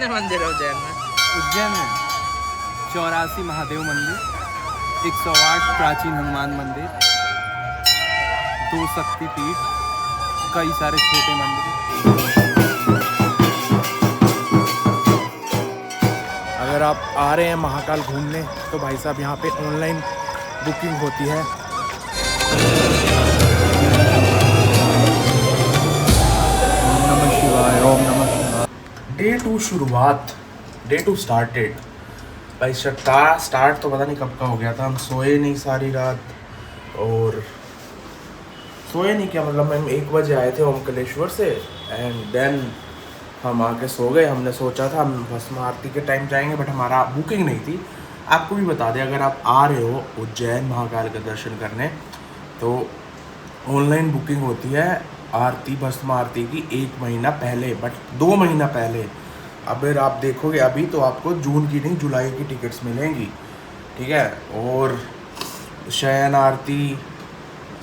से मंदिर है उज्जैन में? उज्जैन में 84 महादेव मंदिर, 108 प्राचीन हनुमान मंदिर, 2 शक्तिपीठ, कई सारे छोटे मंदिर। अगर आप आ रहे हैं महाकाल घूमने तो भाई साहब यहाँ पे ऑनलाइन बुकिंग होती है। ओम नमः शिवाय, ओम नमः शिवाय। डे 2 शुरुआत, डे 2 स्टार्टेड। भाई स्टार्ट तो पता नहीं कब का हो गया था। हम सोए नहीं सारी रात, और सोए नहीं क्या मतलब, हम 1 बजे आए थे ओमकलेश्वर से, एंड देन हम आके सो गए। हमने सोचा था हम भस्म आरती के टाइम जाएंगे, बट हमारा बुकिंग नहीं थी। आपको भी बता दें, अगर आप आ रहे हो उज्जैन महाकाल का दर्शन करने तो ऑनलाइन बुकिंग होती है आरती, भस्म आरती की 1 महीना पहले, बट 2 महीना पहले। अगर आप देखोगे अभी तो आपको जून की नहीं जुलाई की टिकट्स मिलेंगी, ठीक है। और शयन आरती,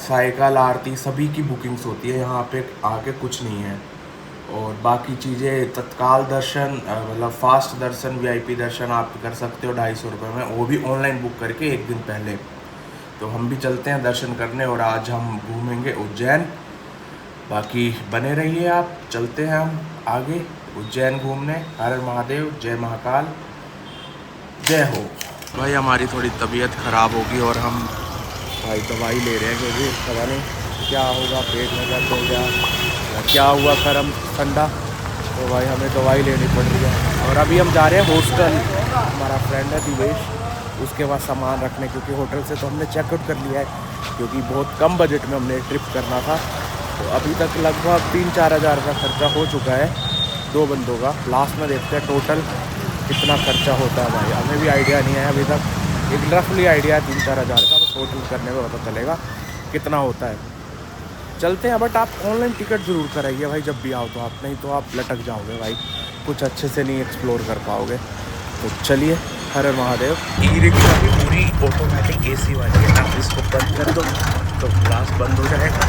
साइकिल आरती सभी की बुकिंग्स होती है यहाँ पे, आके कुछ नहीं है। और बाकी चीज़ें तत्काल दर्शन मतलब फास्ट दर्शन, वीआईपी दर्शन आप कर सकते हो 250 रुपये में, वो भी ऑनलाइन बुक करके 1 दिन पहले। तो हम भी चलते हैं दर्शन करने, और आज हम घूमेंगे उज्जैन। बाकी बने रहिए आप, चलते हैं हम आगे उज्जैन घूमने। हर हर महादेव, जय महाकाल, जय हो। भाई हमारी थोड़ी तबीयत ख़राब होगी और हम भाई दवाई ले रहे हैं, क्योंकि पता नहीं क्या होगा, पेट में दर्द हो गया या क्या हुआ करम ठंडा, तो भाई हमें दवाई लेनी पड़ रही है। और अभी हम जा रहे हैं हॉस्टल, हमारा फ्रेंड है दिवेश, उसके पास सामान रखने, क्योंकि होटल से तो हमने चेकआउट कर लिया है, क्योंकि बहुत कम बजट में हमने ट्रिप करना था। तो अभी तक लगभग 3-4 हज़ार का खर्चा हो चुका है 2 बंदों का। लास्ट में देखते हैं टोटल कितना खर्चा होता है। भाई हमें भी आइडिया नहीं है अभी तक, एक रफली आइडिया है 3-4 हज़ार का, तो टोटल करने में पता चलेगा कितना होता है। चलते हैं, बट आप ऑनलाइन टिकट ज़रूर कराइए भाई जब भी आओ तो, आप नहीं तो आप लटक जाओगे भाई, कुछ अच्छे से नहीं एक्सप्लोर कर पाओगे। तो चलिए, हर हर महादेव। ई रिक्शा भी पूरी ऑटोमेटिक AC वाली है, आप इसको बंद कर दो तो ग्लास बंद हो जाएगा।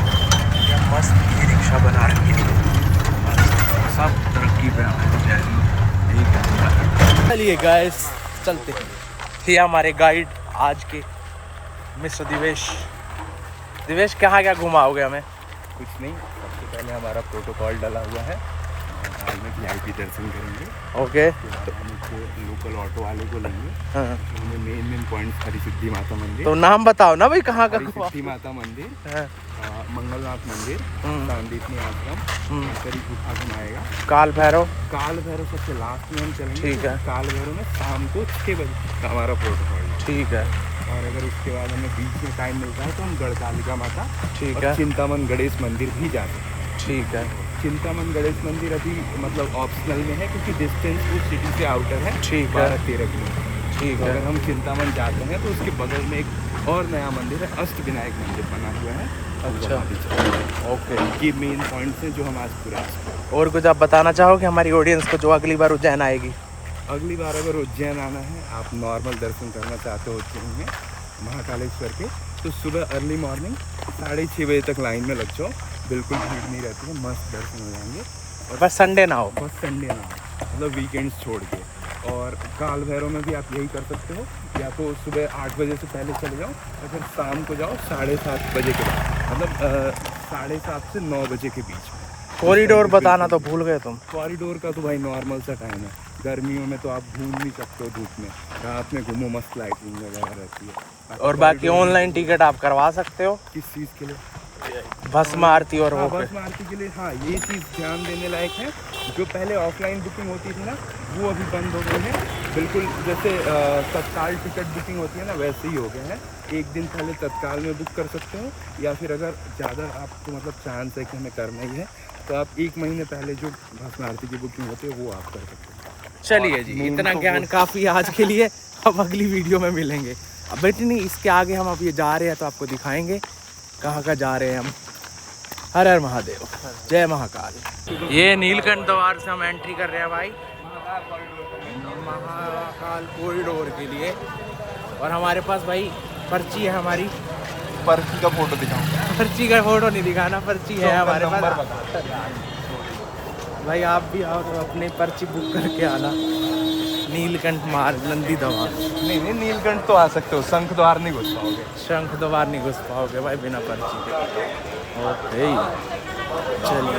क्या मस्त ई रिक्शा बना रखी है, सब तरक्की पे हमें जाएगी। चलिए गाइस, चलते हैं। ये हमारे गाइड आज के मिस्टर दिवेश। दिवेश कहाँ क्या घुमाओगे हमें? कुछ नहीं, सबसे पहले हमारा प्रोटोकॉल डला हुआ है, हाल में VIP दर्शन करेंगे। ओके, तो हम इसको लोकल ऑटो वाले को लेंगे। हाँ। तो हमें मेन पॉइंट हरी सिद्धि माता मंदिर, तो नाम बताओ ना भाई, कहाँ का? हरी सिद्धि माता मंदिर, हाँ। मंगलनाथ मंदिर, सांदीपनी आश्रम, करी गुफा घुमाएगा। काल भैरव सबसे लास्ट में हम चलेंगे। ठीक है। काल भैरव में शाम को 6 बजे का हमारा प्रोटोकॉल है। ठीक है। और अगर उसके बाद हमें बीच में टाइम मिलता है तो हम गढ़कालिका माता, ठीक और है। चिंतामन गणेश मंदिर भी जाते हैं। ठीक है। चिंतामन गणेश मंदिर अभी मतलब ऑप्शनल में है, क्योंकि डिस्टेंस वो सिटी से आउटर है, ठीक है। 12-13 किलोमीटर। ठीक तो है। अगर हम चिंतामन जाते हैं तो उसके बगल में एक और नया मंदिर है, अष्टविनायक मंदिर बना हुआ है। अच्छा, ओके। ये मेन पॉइंट्स हैं जो हम आज पूरा। और कुछ आप बताना चाहोगे हमारी ऑडियंस को जो अगली बार उज्जैन आएगी? अगली बार अगर उज्जैन आना है, आप नॉर्मल दर्शन करना चाहते हो उज्जैन में महाकालेश्वर के, तो सुबह अर्ली मॉर्निंग 6:30 बजे तक लाइन में लग जाओ, बिल्कुल भीड़ नहीं रहती है, मस्त दर्शन हो जाएंगे। और बस संडे ना हो, बस संडे ना हो, मतलब वीकेंड्स छोड़ के। और काल भैरव में भी आप यही कर सकते हो, या तो सुबह 8 बजे से पहले चले जाओ, या फिर शाम को जाओ 7:30 बजे के बाद, मतलब 7:30 से 9 बजे के बीच में। कॉरिडोर बताना तो भूल गए तुम। कॉरिडोर का तो भाई नॉर्मल सा टाइम है, गर्मियों में तो आप घूम नहीं सकते हो धूप में, रात में घूमो, मस्त लाइटिंग वगैरह रहती है। और बाकी ऑनलाइन टिकट आप करवा सकते हो किस चीज़ के लिए? भस्म आरती और वो भस्म आरती के लिए। हाँ, ये चीज़ ध्यान देने लायक है, जो पहले ऑफलाइन बुकिंग होती थी ना, वो अभी बंद हो गई है बिल्कुल। जैसे तत्काल टिकट बुकिंग होती है ना, वैसे ही हो गया है। 1 दिन पहले तत्काल में बुक कर सकते हो, या फिर अगर ज़्यादा आपको मतलब चांस है कि हमें करना ही है, तो आप 1 महीने पहले जो भस्म आरती की बुकिंग होती है वो आप कर सकते हो। चलिए जी, इतना ज्ञान काफ़ी है आज के लिए। अब अगली वीडियो में मिलेंगे। अब बेटी नहीं, इसके आगे हम अब ये जा रहे हैं तो आपको दिखाएंगे कहाँ का जा रहे हैं हम। हर हर महादेव, जय महाकाल। ये नीलकंठ द्वार से हम एंट्री कर रहे हैं भाई महाकाल कॉरिडोर के लिए। और हमारे पास भाई पर्ची है हमारी। पर्ची का फोटो दिखाऊं? पर्ची का फोटो नहीं दिखाना, पर्ची है हमारे पास। भाई आप भी आओ तो अपनी पर्ची बुक करके आना। नीलकंठ मार्ग नंदी द्वार। नहीं नहीं, नीलकंठ तो आ सकते हो, शंख द्वार नहीं घुस पाओगे। शंख द्वार नहीं घुस पाओगे भाई बिना पर्ची के। ओके चलिए,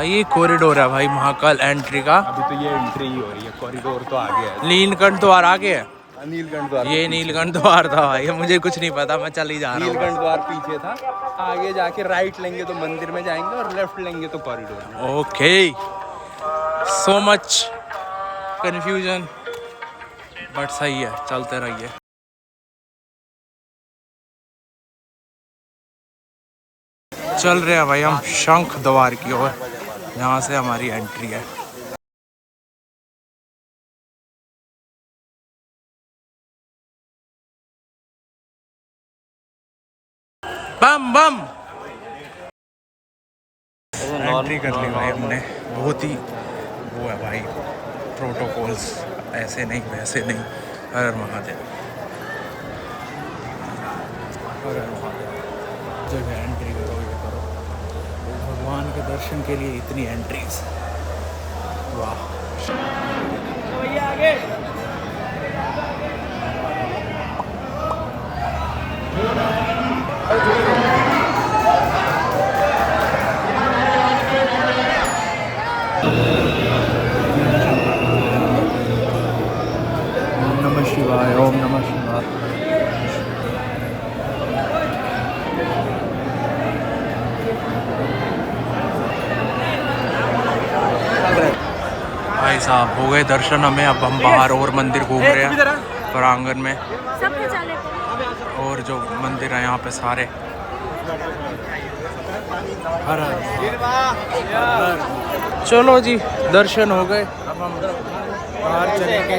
ये कॉरिडोर है भाई महाकाल एंट्री का। अभी तो ये एंट्री ही हो रही है, कॉरिडोर तो आगे है। नीलकंठ द्वार आगे है। नीलकंठ द्वार ये नीलकंठ द्वार था भाई, मुझे कुछ नहीं पता, मैं चल ही जा रहा हूँ। नीलकंठ द्वार पीछे था, आगे जाके राइट लेंगे तो मंदिर में जाएंगे और लेफ्ट लेंगे तो कॉरिडोर में। Okay, so much confusion, but सही है, चलते रहिए। चल रहे हैं भाई हम शंख द्वार की ओर, यहाँ से हमारी एंट्री है। बम बम एंट्री कर ली भाई हमने। बहुत ही वो है भाई प्रोटोकॉल्स, ऐसे नहीं वैसे नहीं। हर हर महादेव, हर हर महादेव। जगह एंट्री करो, ये करो, भगवान के दर्शन के लिए इतनी एंट्रीज, वाह। आगे ओम नमः शिवाय, ओम नमः शिवाय। भाई साहब हो गए दर्शन हमें, अब हम बाहर और मंदिर घूम रहे हैं प्रांगण में, और जो मंदिर है यहाँ पे सारे। हर हर। चलो जी, दर्शन हो गए, अब हम बाहर चलेंगे।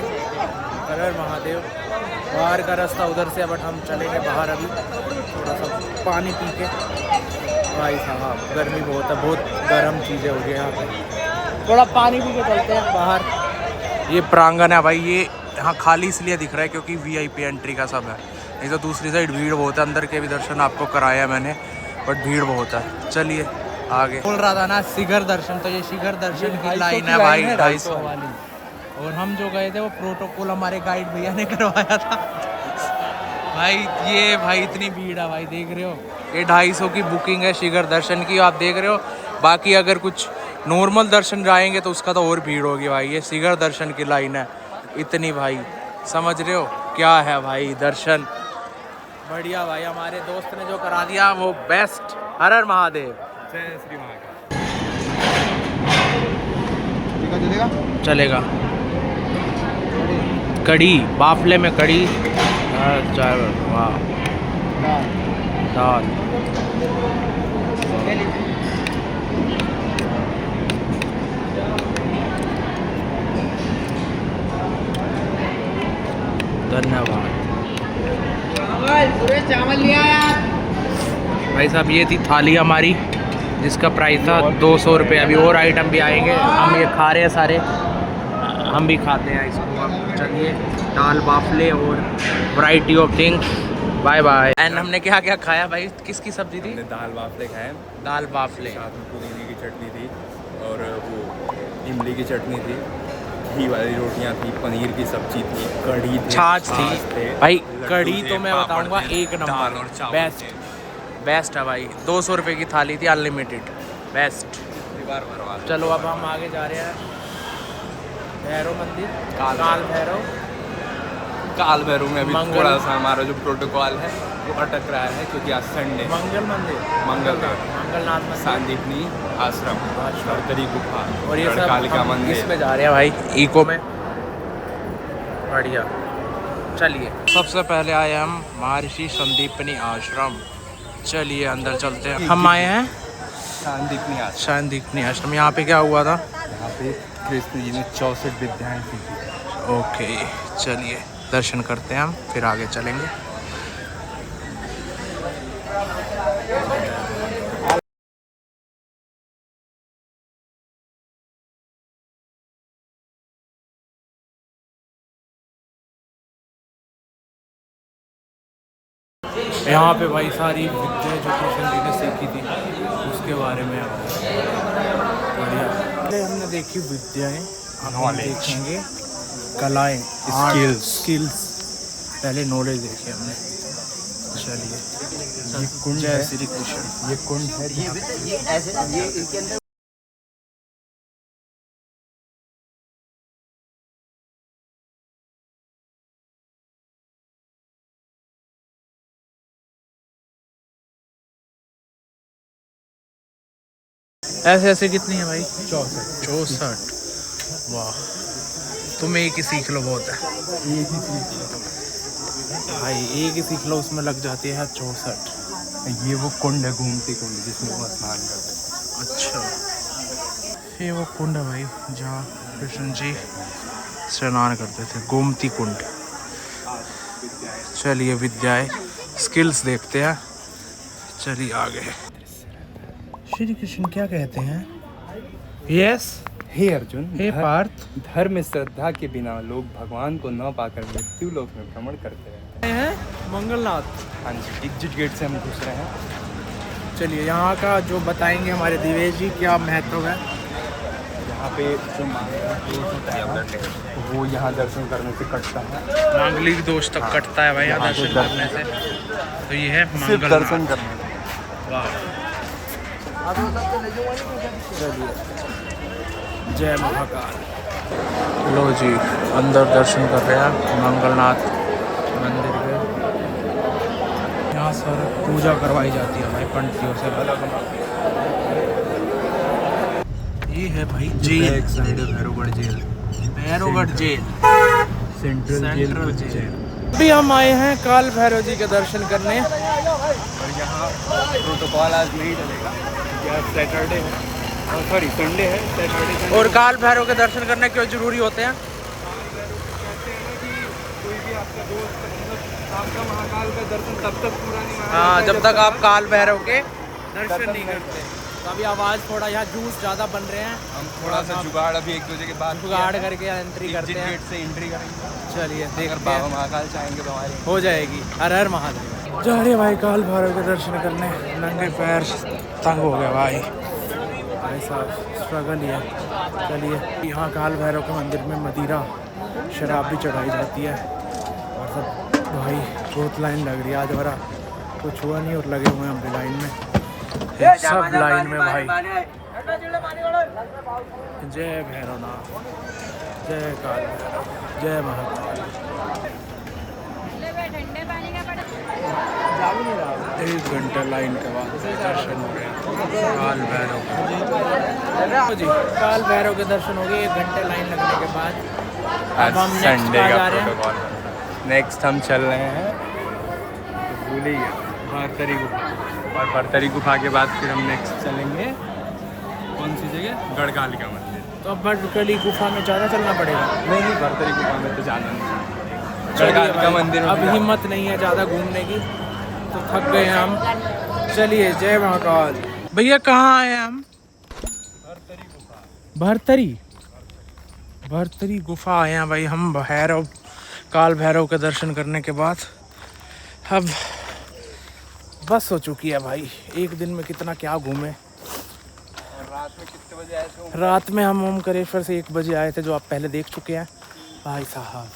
हर हर महादेव। बाहर का रास्ता उधर से, बट हम चलेंगे बाहर अभी, थोड़ा सा पानी पी के। भाई साहब गर्मी बहुत है, बहुत गर्म चीज़ें हो गई यहाँ पे, थोड़ा पानी पी के चलते हैं बाहर। ये प्रांगण है भाई, ये यहाँ खाली इसलिए दिख रहा है क्योंकि वीआईपी एंट्री का सब है, नहीं तो दूसरी साइड भीड़ बहुत है। अंदर के भी दर्शन आपको कराया मैंने, बट भीड़ बहुत है। चलिए आगे। बोल रहा था ना शिखर दर्शन, तो ये शिखर दर्शन की लाइन है भाई 250 वाली, और हम जो गए थे वो प्रोटोकॉल हमारे गाइड भैया ने करवाया था भाई। ये भाई इतनी भीड़ है भाई, देख रहे हो, ये 250 की बुकिंग है शिखर दर्शन की, आप देख रहे हो। बाकी अगर कुछ नॉर्मल दर्शन जाएंगे तो उसका तो और भीड़ होगी भाई। ये शिखर दर्शन की लाइन है इतनी भाई, समझ रहे हो क्या है भाई दर्शन। बढ़िया भाई, हमारे दोस्त ने जो करा दिया वो बेस्ट। हर हर महादेव, जय श्री महाकाल। चलेगा। कड़ी, बाफले में कड़ी, चावल, वाह, दाल। धन्यवाद चावल लिया यार। भाई साहब ये थी थाली हमारी, जिसका प्राइस था 200 रुपये। अभी और आइटम भी आएंगे, हम ये खा रहे हैं सारे, हम भी खाते हैं इसको। अब चलिए, दाल बाफले और variety of things. Bye bye. And हमने क्या क्या खाया भाई, किसकी सब्जी थी? दाल बाफले खाए, दाल बाफले, साथ में पुदीने की चटनी थी और वो इमली की चटनी थी, घी वाली रोटियां थी, पनीर की सब्जी थी, कढ़ी थी, छाछ थी भाई। कढ़ी तो मैं बताऊंगा एक नंबर, बेस्ट बेस्ट है भाई। 200 रुपये की थाली थी, अनलिमिटेड, बेस्ट। चलो अब हम आगे जा रहे हैं भैरव मंदिर, काल भैरव। काल भैरव में अभी थोड़ा सा हमारा जो प्रोटोकॉल है वो अटक रहा है, क्योंकि आज संडे। मंगल मंदिर, मंगलनाथ मंदिर, सांदीपनी आश्रम, नर्तरी गुफा और ये सब कालिका मंदिर, इसमें जा रहे हैं भाई, इको में। बढ़िया, चलिए। सबसे पहले आए हम महर्षि संदीपनी आश्रम। चलिए अंदर चलते हैं। हम आए हैं सांदीपनी आश्रम। सांदीपनी आश्रम। यहाँ पे क्या हुआ था? यहाँ पे कृष्ण जी ने 64 विद्याएं सीखी। ओके, चलिए दर्शन करते हैं हम, फिर आगे चलेंगे। यहाँ पे भाई सारी विद्या जो कृष्ण जी ने सीखी थी उसके बारे में बढ़िया। पहले हमने देखी विद्याएं, अब हम Knowledge. देखेंगे कलाएं, स्किल्स। पहले नॉलेज देखी हमने। चलिए, ये कुंड जय है, श्री कृष्ण। ये कुंड है जहाँ ऐसे ऐसे कितनी है भाई? 64 वाह, तुम एक ही सीख लो बहुत है एक ही चीज भाई, एक ही सीख लो उसमें लग जाती है 64। ये वो कुंड है, घूमती कुंड, जिसमें वो स्नान करते हैं। अच्छा, ये वो कुंड है भाई जहाँ कृष्ण जी स्नान करते थे, गोमती कुंड। चलिए विद्याएं, स्किल्स देखते हैं। चलिए आगे। श्री कृष्ण क्या कहते हैं? यस, हे अर्जुन, हे पार्थ, धर्म में श्रद्धा के बिना लोग भगवान को न पाकर मृत्यु लोक में भ्रमण करते हैं। मंगलनाथ। हाँ जी, एग्जिट गेट से हम घुस रहे हैं। चलिए, यहाँ का जो बताएंगे हमारे दिवेश जी, क्या महत्व है? यहाँ पे जो वो यहाँ दर्शन करने से कटता है। मांगलिक दोष तक कटता है भाई यहाँ यहाँ दर्शन से करने से। तो ये है सिर्फ मंगलनाथ। दर्शन करने से। वाह, जय महाकाल। लो जी, अंदर दर्शन कर रहे हैं मंगलनाथ मंदिर के। यहाँ सर पूजा करवाई जाती है भाई पंडितों से। ये है भाई जेल, एक साइड है Bhairavgarh jail, Bhairavgarh jail, central jail. अभी हम आए हैं काल भैरव जी के दर्शन करने। और यहाँ प्रोटोकॉल आज नहीं चलेगा, यह सैटरडे है, सॉरी संडे है, सैटरडे। और काल भैरव के दर्शन करने क्यों जरूरी होते हैं? कोई भी आपका दोस्त, मतलब आपका महाकाल का दर्शन तब तक पूरा नहीं होगा। हाँ, जब तक आप काल भैरव के दर्शन नहीं करते। तो अभी आवाज़ थोड़ा, यहाँ जूस ज़्यादा बन रहे हैं, हम थोड़ा सा जुगाड़ अभी एक दूसरे के बाद जुगाड़ करके एंट्री करते हैं। गेट से एंट्री करेंगे। चलिए अगर देखते बाबा हैं, महाकाल चाहेंगे तो हमारी हो जाएगी। हर हर महादेव। जा रहे भाई काल भैरव के दर्शन करने, नंगे पैर तंग हो गए भाई साहब, स्ट्रगल ही है। चलिए, यहाँ काल भैरव के मंदिर में मदिरा शराब भी चढ़ाई जाती है। और सब भाई बहुत लाइन लग रही है आज, हमारा कुछ हुआ नहीं और लगे हुए हैं हम भी लाइन में, सब लाइन में भाई। जय भैरवनाथ, जय काल भैरव, जय महाकाल। 1 घंटा लाइन के बाद दर्शन हो गए काल भैरव जी। काल भैरव के दर्शन हो गए 1 घंटे लाइन लगने के बाद। अब हम नेक्स्ट संडे कहाँ का जा रहे हैं? प्रोटोकॉल। नेक्स्ट हम चल रहे हैं, तो भूल ही गया, भरतरी गुफा। और भरतरी गुफा के बाद फिर हम नेक्स्ट चलेंगे कौन सी जगह? गढ़कालिका मंदिर। तो अब भटकली गुफा में ज़्यादा चलना पड़ेगा। नहीं, भरतरी गुफा में तो जाना नहीं। चलिए गढ़कालिका भाई, मंदिर में अब भी हिम्मत नहीं है ज़्यादा घूमने की, तो थक गए हैं हम। चलिए, जय महाकाल। भैया कहाँ आए हैं हम? भरतरी गुफा। भरतरी गुफा आए हैं भाई हम, भैरव, काल भैरव के दर्शन करने के बाद। अब बस हो चुकी है भाई, एक दिन में कितना क्या घूमे। और रात में कितने बजे आए थे? रात में हम ओमकारेश्वर से 1 बजे आए थे, जो आप पहले देख चुके हैं भाई साहब।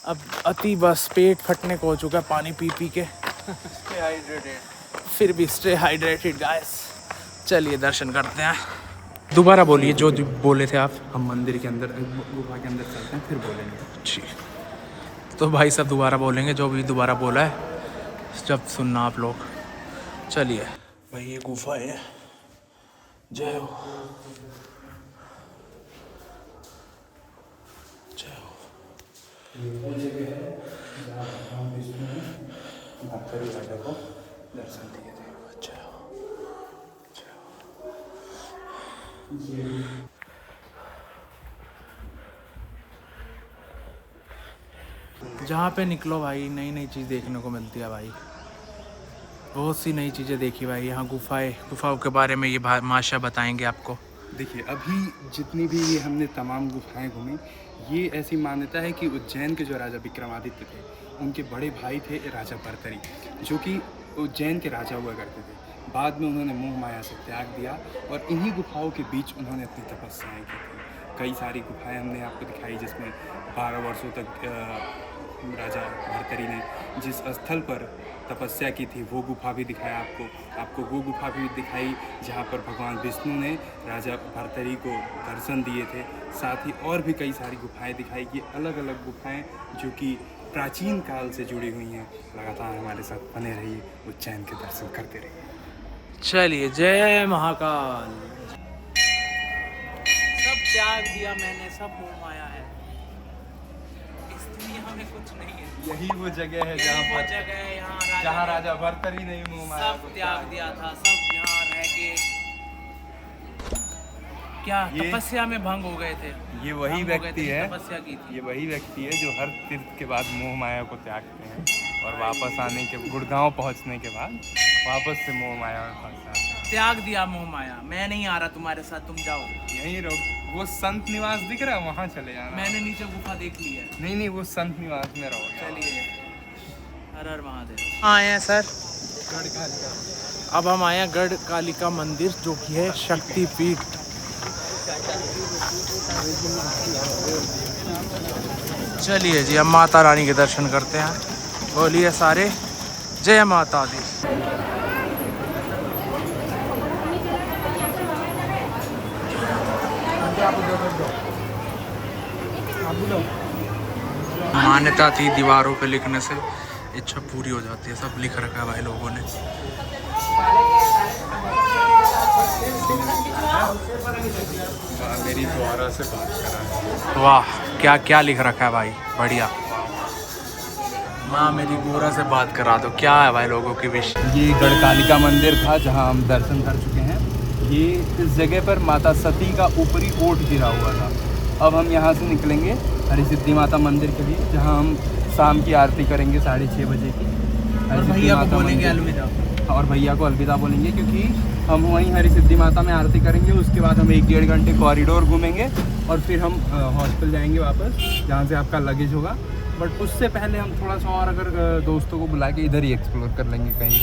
अब अति बस पेट फटने को हो चुका है पानी पी पी के। Stay hydrated. फिर भी स्टे हाइड्रेटेड गाइस। चलिए दर्शन करते हैं। दोबारा बोलिए जो बोले थे आप। हम मंदिर के अंदर, गुफा के अंदर चलते हैं, फिर बोलेंगे। जी, तो भाई सब दोबारा बोलेंगे, जो भी दोबारा बोला है जब सुनना आप लोग। चलिए भाई, ये गुफा है। जय हो, जय हो। ये वो जगह है जहाँ भगवान विष्णु ने भरतरी राजा को दर्शन दिए थे। जय हो, जय हो। जहाँ पे निकलो भाई, नई नई चीज़ देखने को मिलती है भाई। बहुत सी नई चीज़ें देखी भाई। यहाँ गुफाओं के बारे में ये माशा बताएंगे आपको। देखिए, अभी जितनी भी ये हमने तमाम गुफाएं घूमी, ये ऐसी मान्यता है कि उज्जैन के जो राजा विक्रमादित्य थे, उनके बड़े भाई थे राजा भरतरी, जो कि उज्जैन के राजा हुआ करते थे। बाद में उन्होंने मोह माया से त्याग दिया और इन्हीं गुफाओं के बीच उन्होंने अपनी तपस्याएं की थी। कई सारी गुफाएं हमने आपको दिखाई, जिसमें 12 वर्षों तक राजा भर्तरी ने जिस स्थल पर तपस्या की थी वो गुफा भी दिखाया आपको वो गुफा भी दिखाई जहाँ पर भगवान विष्णु ने राजा भर्तरी को दर्शन दिए थे। साथ ही और भी कई सारी गुफाएं दिखाई कि अलग अलग गुफाएं जो कि प्राचीन काल से जुड़ी हुई हैं। लगातार हमारे साथ बने रहिए, उज्जैन के दर्शन करते रहिए। चलिए, जय महाकाल। सब त्याग दिया मैंने, सब मोह माया है, इस दुनिया में कुछ नहीं है। यही वो जगह है यही वो जगह है जहाँ राजा भर्तरी ने मोह माया सब त्याग दिया था। सब यहाँ रह के क्या तपस्या में भंग हो गए थे। ये वही व्यक्ति है, तपस्या की थी। ये वही व्यक्ति है जो हर तीर्थ के बाद मोह माया को त्यागते हैं और वापस आने के गुड़गांव पहुंचने के बाद वापस से मोह माया में फंस जाते हैं। त्याग दिया मोह माया, मैं नहीं आ रहा तुम्हारे साथ, तुम जाओ। यहीं रहो, वो संत निवास दिख रहा है, वहाँ चले जाना। मैंने नीचे गुफा देख ली है। नहीं, वो संत निवास में रहो। चलिए, हर हर महादेव। आए हैं सर, अब हम आए हैं गढ़ कालिका मंदिर, जो कि है शक्तिपीठ। चलिए जी, हम माता रानी के दर्शन करते हैं। बोलिए सारे जय माता दी। मान्यता थी दीवारों पे लिखने से इच्छा पूरी हो जाती है, सब लिख रखा है भाई लोगों ने। मेरी द्वारा से बात करा। वाह, क्या क्या लिख रखा है भाई, बढ़िया। माँ मेरी गोरा से बात करा दो, क्या है भाई लोगों की विश। ये गढ़ कालिका मंदिर था जहाँ हम दर्शन कर चुके हैं। ये इस जगह पर माता सती का ऊपरी ओट गिरा हुआ था। अब हम यहाँ से निकलेंगे हरिसिद्धि माता मंदिर के लिए, जहाँ हम शाम की आरती करेंगे 6:30 बजे की। भैया को बोलेंगे अलविदा, और भैया को अलविदा बोलेंगे, क्योंकि हम वहीं हरिसिद्धि माता में आरती करेंगे। उसके बाद हम 1-1.5 घंटे कॉरिडोर घूमेंगे और फिर हम हॉस्टल जाएंगे वापस, जहाँ से आपका लगेज होगा। बट उससे पहले हम थोड़ा सा और अगर दोस्तों को बुला के इधर ही एक्सप्लोर कर लेंगे कहीं।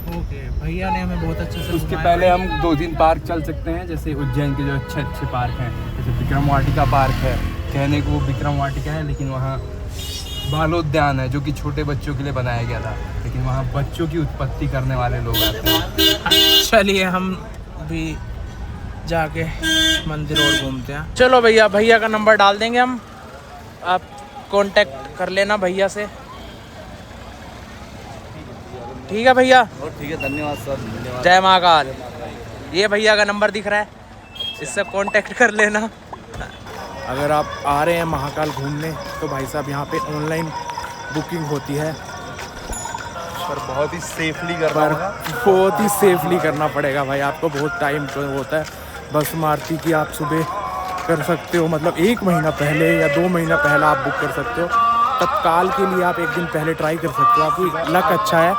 ओके, भैया ने हमें बहुत अच्छे से उसके पहले हम 2-3 पार्क चल सकते हैं, जैसे उज्जैन के जो अच्छे पार्क हैं, जैसे विक्रम वाटिका पार्क है। कहने को वो विक्रम वाटिका है, लेकिन वहाँ बालोद्यान है जो कि छोटे बच्चों के लिए बनाया गया था, लेकिन वहाँ बच्चों की उत्पत्ति करने वाले लोग आते हैं। चलिए, हम भी जाके मंदिर और घूमते हैं। चलो भैया, भैया का नंबर डाल देंगे हम, आप कांटेक्ट कर लेना भैया से। ठीक है भैया, और ठीक है, धन्यवाद सर, धन्यवाद। जय महाकाल। ये भैया का नंबर दिख रहा है, इससे कांटेक्ट कर लेना। अगर आप आ रहे हैं महाकाल घूमने तो भाई साहब यहाँ पे ऑनलाइन बुकिंग होती है, पर बहुत ही सेफली पर बहुत ही सेफली करना पड़ेगा भाई। आपको बहुत टाइम तो होता है, बस मारती कि आप सुबह कर सकते हो, मतलब 1 महीना पहले या 2 महीना पहले आप बुक कर सकते हो। तत्काल के लिए आप 1 दिन पहले ट्राई कर सकते हो। आपकी लक अच्छा है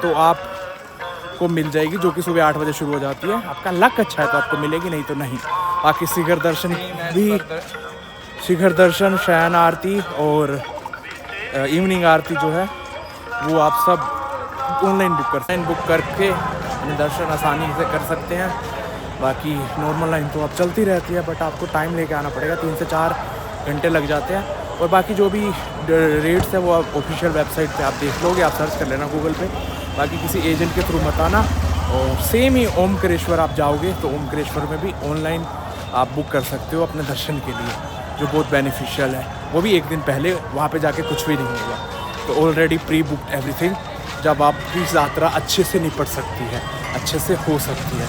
तो आपको मिल जाएगी, जो कि सुबह 8 बजे शुरू हो जाती है। आपका लक अच्छा है तो आपको मिलेगी, नहीं तो नहीं। बाकी शिखर दर्शन भी, शिखर दर्शन, शयन आरती और इवनिंग आरती जो है वो आप सब ऑनलाइन बुक करके अपने दर्शन आसानी से कर सकते हैं। बाकी नॉर्मल लाइन तो अब चलती रहती है, बट आपको टाइम लेके आना पड़ेगा, 3 से 4 घंटे लग जाते हैं। और बाकी जो भी रेट्स है वो आप ऑफिशियल वेबसाइट पे आप देख लोगे, आप सर्च कर लेना गूगल पे। बाकी किसी एजेंट के थ्रू मत आना। और सेम ही ओमकारेश्वर आप जाओगे तो ओमकारेश्वर में भी ऑनलाइन आप बुक कर सकते हो अपने दर्शन के लिए, जो बहुत बेनिफिशियल है। वो भी 1 दिन पहले, वहाँ पे जाके कुछ भी नहीं होगा, तो ऑलरेडी प्री बुक्ड एवरीथिंग। जब आपकी यात्रा अच्छे से निपट सकती है, अच्छे से हो सकती है।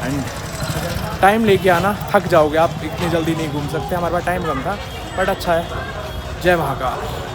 एंड टाइम लेके आना, थक जाओगे आप, इतनी जल्दी नहीं घूम सकते। हमारे पास टाइम कम था, बट अच्छा है। जय महाकाल।